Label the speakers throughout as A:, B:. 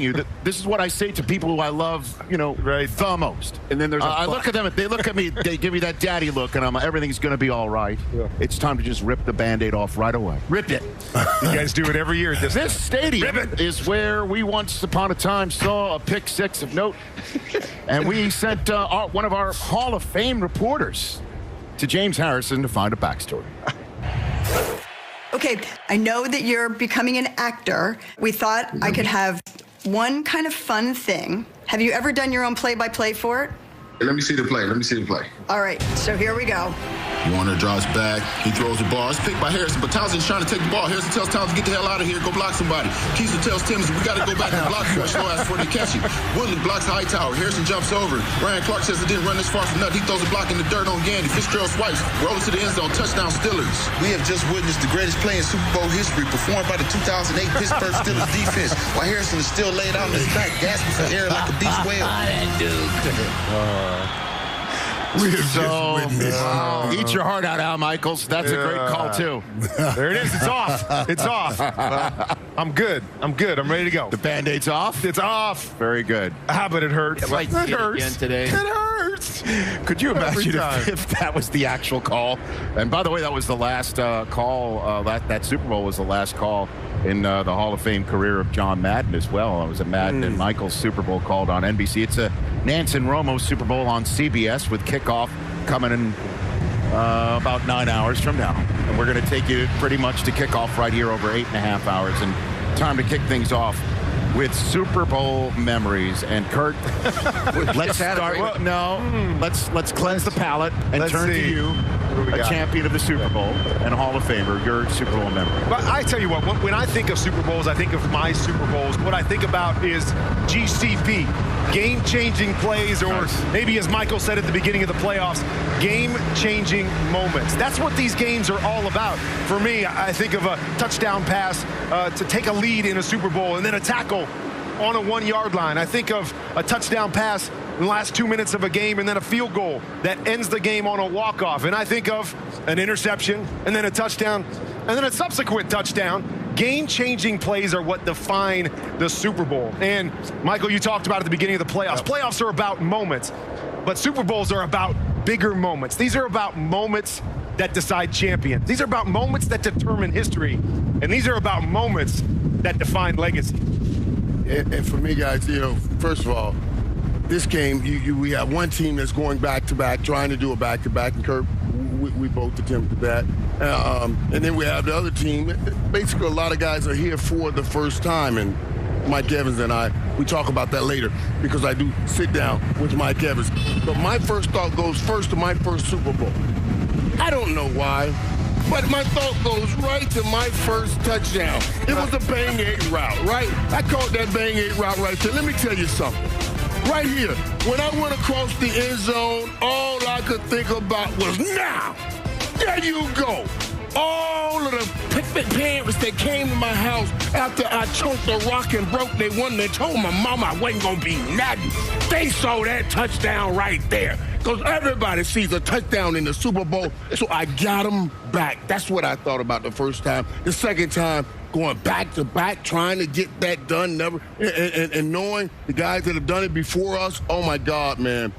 A: you that this is what I say to people who I love, the most.
B: And then there's
A: I look at them, they look at me, they give me that daddy look, and I'm like, everything's going to be all right. Yeah. It's time to just rip the Band-Aid off right away. Rip it.
C: You guys do it every year at
A: this stadium is where we once upon a time saw a pick six of note, and we sent one of our Hall of Fame reporters to James Harrison to find a backstory.
D: Okay, I know that you're becoming an actor. We thought I could have one kind of fun thing. Have you ever done your own play-by-play for it?
E: Let me see the play.
D: All right, so here we go.
E: Warner drives back. He throws the ball. It's picked by Harrison, but Townsend's trying to take the ball. Harrison tells Townsend, get the hell out of here. Go block somebody. Keeser tells Timmons, we got to go back and block for slow ass before they catch you. Woodley blocks Hightower. Harrison jumps over. Ryan Clark says it didn't run this far for nothing. He throws a block in the dirt on Gandy. Fitzgerald swipes. Rolls to the end zone. Touchdown Steelers. We have just witnessed the greatest play in Super Bowl history performed by the 2008 Pittsburgh Steelers defense while Harrison is still laid out on his back, gasping for air like a beast whale.
A: Eat your heart out, Al Michaels. That's a great call, too.
C: There it is. It's off. It's off. I'm good. I'm ready to go.
A: The Band-Aid's off?
C: It's off.
A: Very good.
C: But it hurts.
B: It hurts. Again today.
C: It hurts.
A: Could you imagine if that was the actual call? And by the way, that was the last call. That Super Bowl was the last call in the Hall of Fame career of John Madden as well. It was a Madden and Michaels Super Bowl called on NBC. It's a Nance and Romo Super Bowl on CBS with kickoff coming in about 9 hours from now. And we're going to take you pretty much to kickoff right here over 8.5 hours. And time to kick things off with Super Bowl memories. And Kurt, let's start. Let's cleanse the palate and turn to you, a champion of the Super Bowl and a Hall of Famer. Your Super Bowl memory.
C: But I tell you what, when I think of Super Bowls, I think of my Super Bowls. What I think about is GCP, game-changing plays, or maybe as Michael said at the beginning of the playoffs, game-changing moments. That's what these games are all about. For me, I think of a touchdown pass to take a lead in a Super Bowl and then a tackle on a 1-yard line. I think of a touchdown pass in the last 2 minutes of a game and then a field goal that ends the game on a walk-off. And I think of an interception and then a touchdown and then a subsequent touchdown. Game-changing plays are what define the Super Bowl. And, Michael, you talked about at the beginning of the playoffs. Playoffs are about moments, but Super Bowls are about bigger moments. These are about moments that decide champions. These are about moments that determine history. And these are about moments that define legacy.
F: And for me, guys, first of all, this game, we have one team that's going back-to-back, trying to do a back-to-back, and Kurt, we both attempted that. And then we have the other team. Basically, a lot of guys are here for the first time, and Mike Evans and we talk about that later because I do sit down with Mike Evans. But my first thought goes first to my first Super Bowl. I don't know why, but my thought goes right to my first touchdown. It was a bang-aid route, right? I called that bang-aid route right there. Let me tell you something. Right here, when I went across the end zone, all I could think about was, now, there you go. All of the parents that came to my house after I chunked the rock and broke their one, they told my mama I wasn't going to be nothing. They saw that touchdown right there. Because everybody sees a touchdown in the Super Bowl, so I got them back. That's what I thought about the first time. The second time, going back to back, trying to get that done, and knowing the guys that have done it before us, oh my God, man.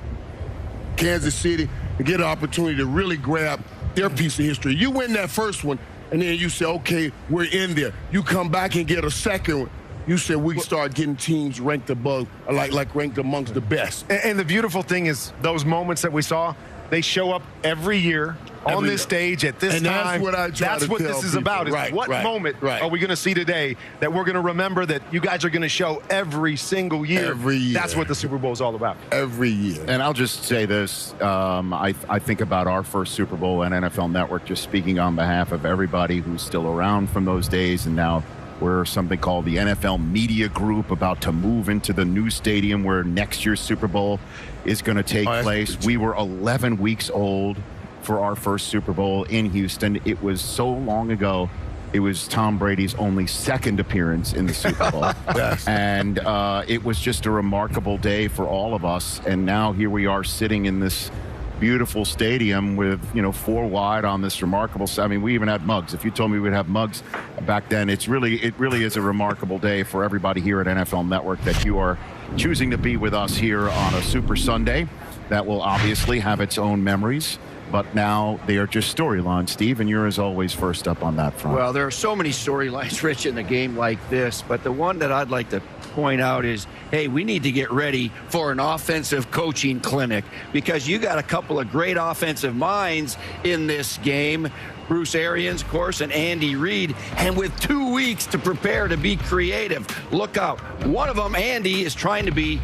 F: Kansas City, to get an opportunity to really grab their piece of history. You win that first one, and then you say, okay, we're in there. You come back and get a second one. You said we start getting teams ranked above, like ranked amongst the best.
C: And the beautiful thing is those moments that we saw, they show up every year on this stage at this time. That's what this is about. Is what moment are we going to see today that we're going to remember that you guys are going to show every single year?
F: Every year.
C: That's what the Super Bowl is all about.
F: Every year.
A: And I'll just say this. I think about our first Super Bowl and NFL Network, just speaking on behalf of everybody who's still around from those days, and now we're something called the NFL Media Group, about to move into the new stadium where next year's Super Bowl is going to take place. We were 11 weeks old for our first Super Bowl in Houston. It was so long ago. It was Tom Brady's only second appearance in the Super Bowl.
F: Yes.
A: And it was just a remarkable day for all of us. And now here we are sitting in this beautiful stadium with, 4 wide on this remarkable. I mean, we even had mugs. If you told me we'd have mugs back then, it really is a remarkable day for everybody here at NFL Network that you are choosing to be with us here on a Super Sunday that will obviously have its own memories. But now they are just storylines, Steve, and you're, as always, first up on that front.
B: Well, there are so many storylines, Rich, in a game like this. But the one that I'd like to point out is, hey, we need to get ready for an offensive coaching clinic because you got a couple of great offensive minds in this game. Bruce Arians, of course, and Andy Reid. And with 2 weeks to prepare to be creative, look out. One of them, Andy, is trying to be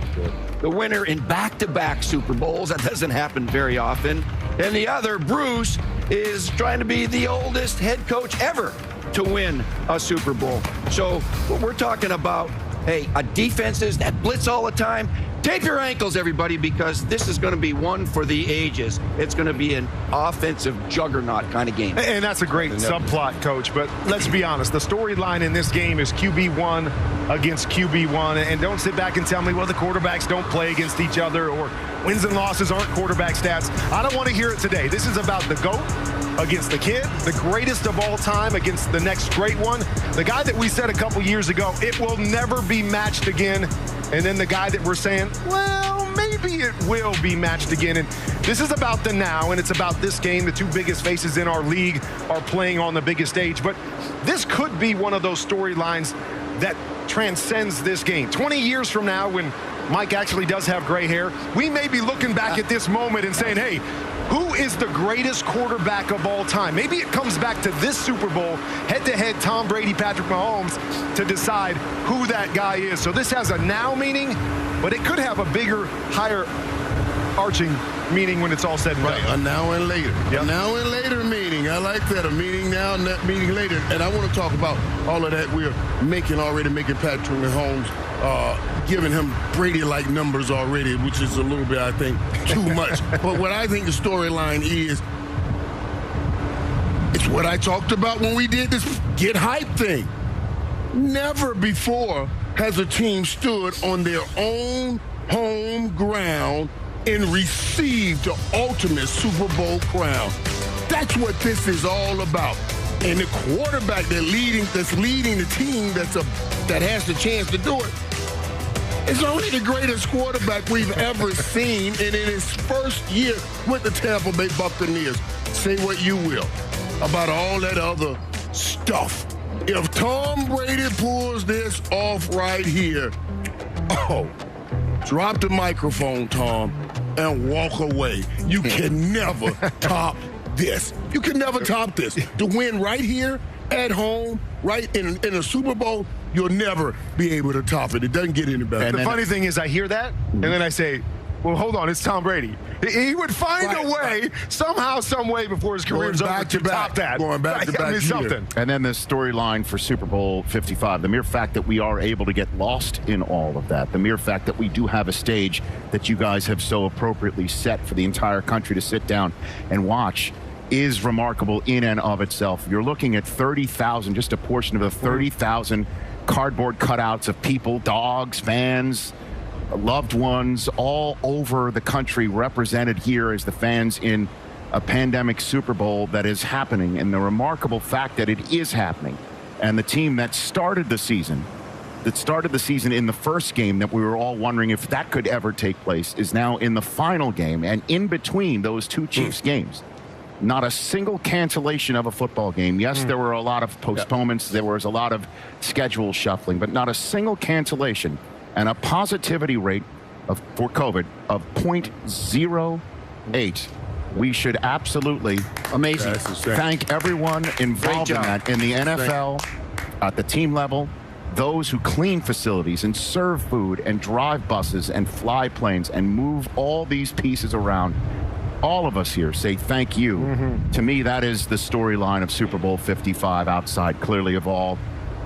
B: the winner in back-to-back Super Bowls. That doesn't happen very often. And the other, Bruce, is trying to be the oldest head coach ever to win a Super Bowl. So what we're talking about, hey, defenses that blitz all the time. Tape your ankles, everybody, because this is going to be one for the ages. It's going to be an offensive juggernaut kind of game.
C: And that's a great subplot, Coach. But let's be honest. The storyline in this game is QB1 against QB1. And don't sit back and tell me, well, the quarterbacks don't play against each other or wins and losses aren't quarterback stats. I don't want to hear it today. This is about the GOAT against the kid, the greatest of all time against the next great one. The guy that we said a couple years ago, it will never be matched again. And then the guy that we're saying, well, maybe it will be matched again. And this is about the now, and it's about this game. The two biggest faces in our league are playing on the biggest stage. But this could be one of those storylines that transcends this game. 20 years from now, when Mike actually does have gray hair, we may be looking back at this moment and saying, hey, who is the greatest quarterback of all time? Maybe it comes back to this Super Bowl, head-to-head Tom Brady, Patrick Mahomes, to decide who that guy is. So this has a now meaning, but it could have a bigger, higher arching meaning when it's all said and done.
F: Right, a now and later.
C: Yep.
F: A now and later meaning. I like that. A meaning now and that meaning later. And I want to talk about all of that we're already making Patrick Mahomes, giving him Brady-like numbers already, which is a little bit, I think, too much. But what I think the storyline is, it's what I talked about when we did this get hype thing. Never before has a team stood on their own home ground and received the ultimate Super Bowl crown. That's what this is all about. And the quarterback that's leading the team that has the chance to do it is only the greatest quarterback we've ever seen. And in his first year with the Tampa Bay Buccaneers, say what you will about all that other stuff. If Tom Brady pulls this off right here, drop the microphone, Tom, and walk away. You can never top this. You can never top this. To win right here at home, right in a Super Bowl, you'll never be able to top it. It doesn't get any better.
C: And the funny thing is I hear that, and then I say, well, hold on, it's Tom Brady. He would find a way, somehow, some way, before his career's over to top that.
F: Going back to back
C: something.
A: And then the storyline for Super Bowl 55, the mere fact that we are able to get lost in all of that, the mere fact that we do have a stage that you guys have so appropriately set for the entire country to sit down and watch is remarkable in and of itself. You're looking at 30,000, just a portion of the 30,000 cardboard cutouts of people, dogs, fans, loved ones all over the country represented here as the fans in a pandemic Super Bowl that is happening, and the remarkable fact that it is happening. And the team that started the season in the first game that we were all wondering if that could ever take place is now in the final game, and in between those two Chiefs games, not a single cancellation of a football game. Yes, there were a lot of postponements. There was a lot of schedule shuffling, but not a single cancellation. And a positivity rate for COVID of 0.08. We should absolutely thank everyone involved in that, in the NFL, at the team level, those who clean facilities and serve food and drive buses and fly planes and move all these pieces around. All of us here say thank you. To me, that is the storyline of Super Bowl 55, outside clearly of all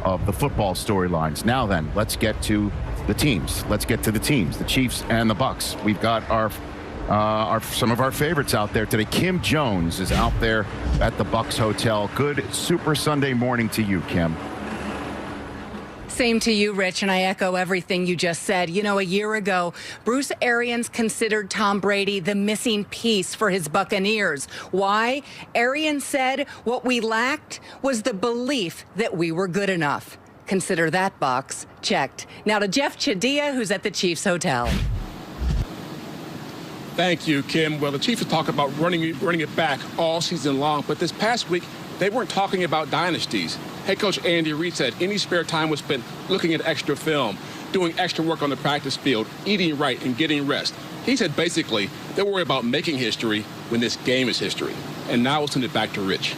A: of the football storylines. Now then, let's get to the teams. Let's get to the teams, the Chiefs and the Bucs. We've got some of our favorites out there today. Kim Jones is out there at the Bucs Hotel. Good Super Sunday morning to you, Kim.
G: Same to you, Rich, and I echo everything you just said. You know, a year ago, Bruce Arians considered Tom Brady the missing piece for his Buccaneers. Why? Arians said what we lacked was the belief that we were good enough. Consider that box checked. Now to Jeff Chadia, who's at the Chiefs Hotel.
H: Thank you, Kim. Well, the Chiefs are talking about running it back all season long, but this past week, they weren't talking about dynasties. Head coach Andy Reid said any spare time was spent looking at extra film, doing extra work on the practice field, eating right, and getting rest. He said basically they're worried about making history when this game is history. And now we'll send it back to Rich.